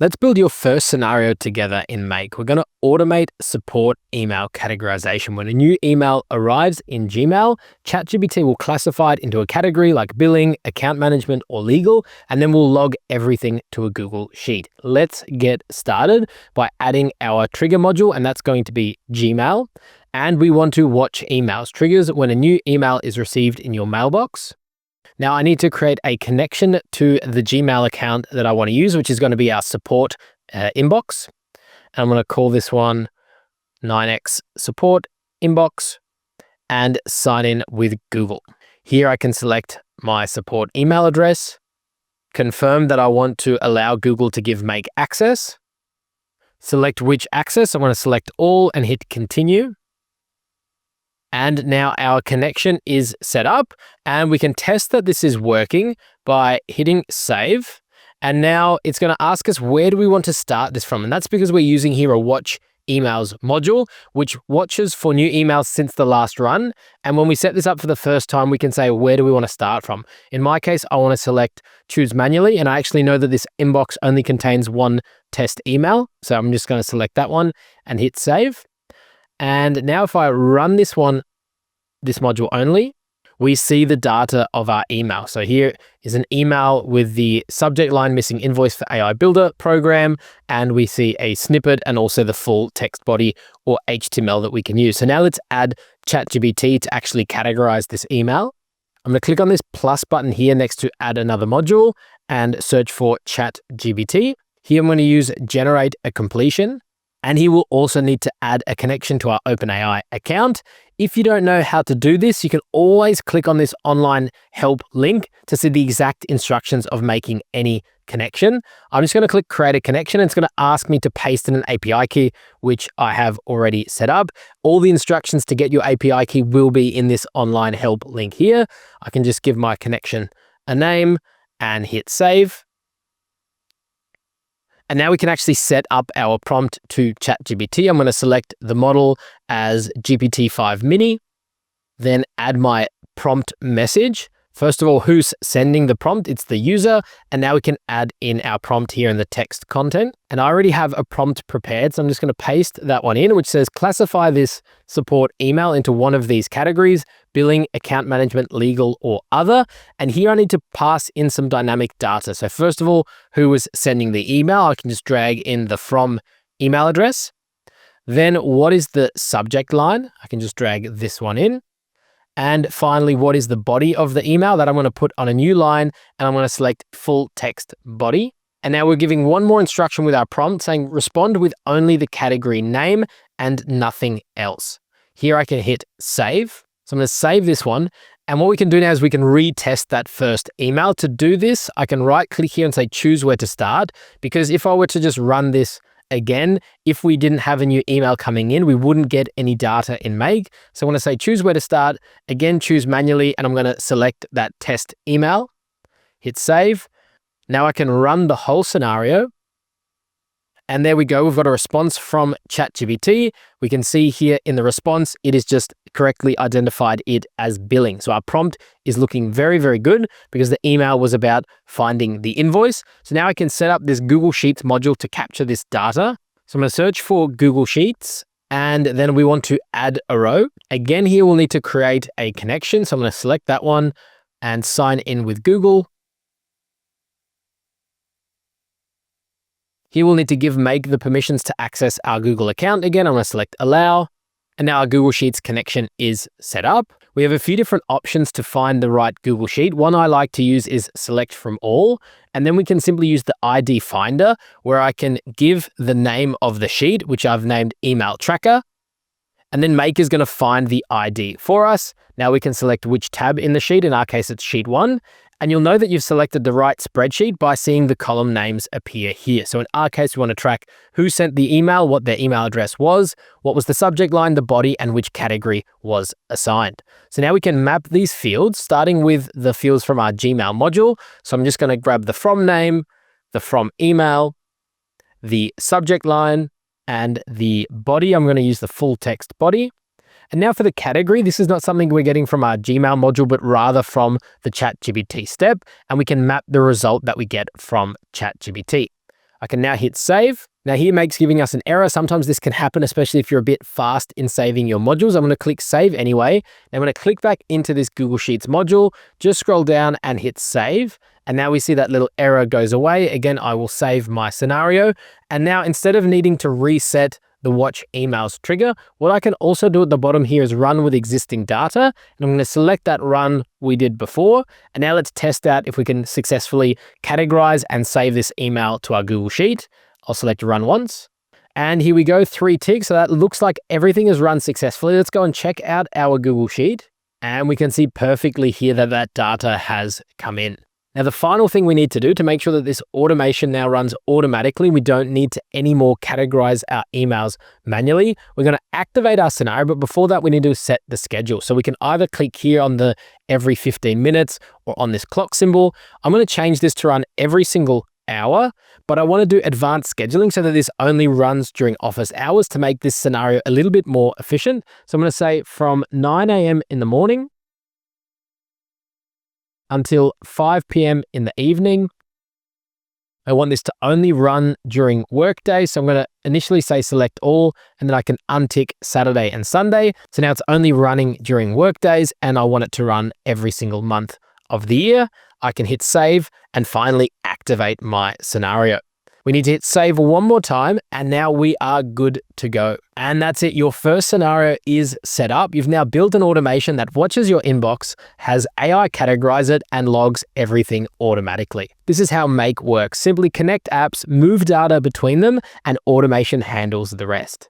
Let's build your first scenario together in Make. We're going to automate support email categorization. When a new email arrives in Gmail, ChatGPT will classify it into a category like billing, account management, or legal, and then we'll log everything to a Google Sheet. Let's get started by adding our trigger module, and that's going to be Gmail. And we want to watch emails. Triggers when a new email is received in your mailbox. Now I need to create a connection to the Gmail account that I want to use, which is going to be our support inbox. And I'm going to call this one 9x support inbox and sign in with Google. Here I can select my support email address, confirm that I want to allow Google to give Make access, select which access. I want to select all and hit continue. And now our connection is set up, and we can test that this is working by hitting save. And now it's going to ask us, where do we want to start this from? And that's because we're using here a watch emails module, which watches for new emails since the last run. And when we set this up for the first time, we can say, where do we want to start from? In my case, I want to select choose manually. And I actually know that this inbox only contains one test email. So I'm just going to select that one and hit save. And now if I run this module only, we see the data of our email. So here is an email with the subject line missing invoice for AI Builder program. And we see a snippet and also the full text body or HTML that we can use. So now let's add ChatGPT to actually categorize this email. I'm going to click on this plus button here next to add another module and search for ChatGPT. Here I'm going to use generate a completion. And he will also need to add a connection to our OpenAI account. If you don't know how to do this, you can always click on this online help link to see the exact instructions of making any connection. I'm just going to click create a connection. And it's going to ask me to paste in an API key, which I have already set up. All the instructions to get your API key will be in this online help link here. I can just give my connection a name and hit save. And now we can actually set up our prompt to ChatGPT. I'm going to select the model as GPT-5 Mini, then add my prompt message. First of all, who's sending the prompt? It's the user. And now we can add in our prompt here in the text content. And I already have a prompt prepared, so I'm just going to paste that one in, which says classify this support email into one of these categories: billing, account management, legal, or other. And here I need to pass in some dynamic data. So first of all, who was sending the email? I can just drag in the from email address. Then what is the subject line? I can just drag this one in. And finally, what is the body of the email? That I'm going to put on a new line, and I'm going to select full text body. And now we're giving one more instruction with our prompt saying respond with only the category name and nothing else. Here I can hit save. So I'm going to save this one. And what we can do now is we can retest that first email. To do this, I can right click here and say choose where to start, because if I were to just run this again, if we didn't have a new email coming in, we wouldn't get any data in Make. So I want to say choose where to start, again, choose manually, and I'm going to select that test email, hit save. Now I can run the whole scenario. And there we go. We've got a response from ChatGPT. We can see here in the response, it is just correctly identified it as billing. So our prompt is looking very, very good because the email was about finding the invoice. So now I can set up this Google Sheets module to capture this data. So I'm going to search for Google Sheets, and then we want to add a row. Again, here we'll need to create a connection. So I'm going to select that one and sign in with Google. Here we'll need to give Make the permissions to access our Google account. Again, I'm going to select allow, and now our Google Sheets connection is set up. We have a few different options to find the right Google Sheet. One I like to use is select from all, and then we can simply use the ID finder where I can give the name of the sheet, which I've named email tracker, and then Make is going to find the ID for us. Now we can select which tab in the sheet. In our case, it's sheet 1. And you'll know that you've selected the right spreadsheet by seeing the column names appear here. So in our case, we want to track who sent the email, what their email address was, what was the subject line, the body, and which category was assigned. So now we can map these fields, starting with the fields from our Gmail module. So I'm just going to grab the from name, the from email, the subject line, and the body. I'm going to use the full text body. And now for the category, this is not something we're getting from our Gmail module, but rather from the ChatGPT step, and we can map the result that we get from ChatGPT. I can now hit save. Now here Make's giving us an error. Sometimes this can happen, especially if you're a bit fast in saving your modules. I'm going to click save anyway. I'm going to click back into this Google Sheets module, just scroll down and hit save. And now we see that little error goes away. Again, I will save my scenario. And now instead of needing to reset the watch emails trigger, what I can also do at the bottom here is run with existing data. And I'm going to select that run we did before. And now let's test out if we can successfully categorize and save this email to our Google Sheet. I'll select run once. And here we go, 3 ticks. So that looks like everything is run successfully. Let's go and check out our Google Sheet. And we can see perfectly here that that data has come in. Now, the final thing we need to do to make sure that this automation now runs automatically, we don't need to anymore categorize our emails manually. We're going to activate our scenario, but before that, we need to set the schedule. So we can either click here on the every 15 minutes or on this clock symbol. I'm going to change this to run every single hour, but I want to do advanced scheduling so that this only runs during office hours to make this scenario a little bit more efficient. So I'm going to say from 9 a.m. in the morning until 5 p.m. in the evening. I want this to only run during workday. So I'm going to initially say select all, and then I can untick Saturday and Sunday. So now it's only running during workdays, and I want it to run every single month of the year. I can hit save and finally activate my scenario. We need to hit save one more time, and now we are good to go. And that's it. Your first scenario is set up. You've now built an automation that watches your inbox, has AI categorize it, and logs everything automatically. This is how Make works. Simply connect apps, move data between them, and automation handles the rest.